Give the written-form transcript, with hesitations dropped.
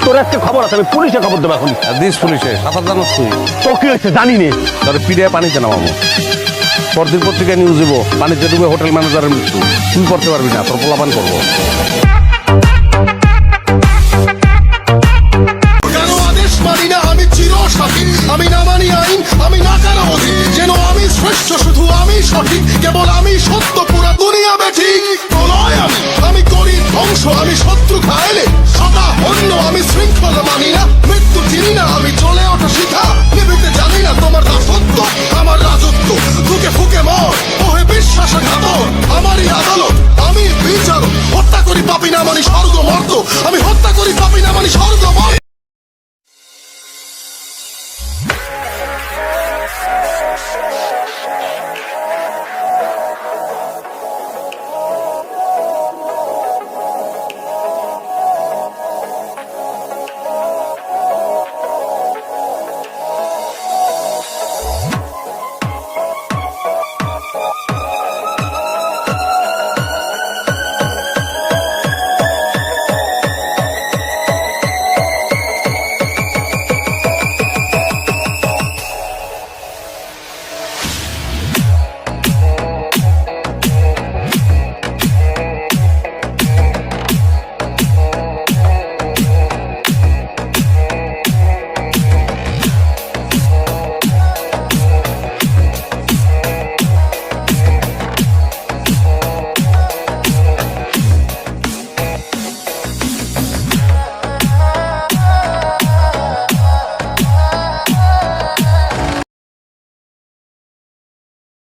তোর আজকে খবর আছে, আমি পুলিশে খবর দেবো এখন। দিস পুলিশে সাঁতার জানাস তুই? তো কি হয়েছে জানি নে। তাহলে পিড়ে পানিতে নামাবো। পরদিন পত্রিকায় নিউজ দেবো, পানিতে ডুবে হোটেল ম্যানেজারের মৃত্যু। তুই করতে পারবি না, তোর পোলাপান করবো। আমি চিরসাথী, আমি না মানি আইন, আমি না কারো অধীন, যেন আমি শ্রেষ্ঠ, শুধু আমি সঠিক, কেবল আমি সত্য, পুরা দুনিয়া বেঠিক। প্রলয় আমি করি ধ্বংস, আমি শত্রু খাইলে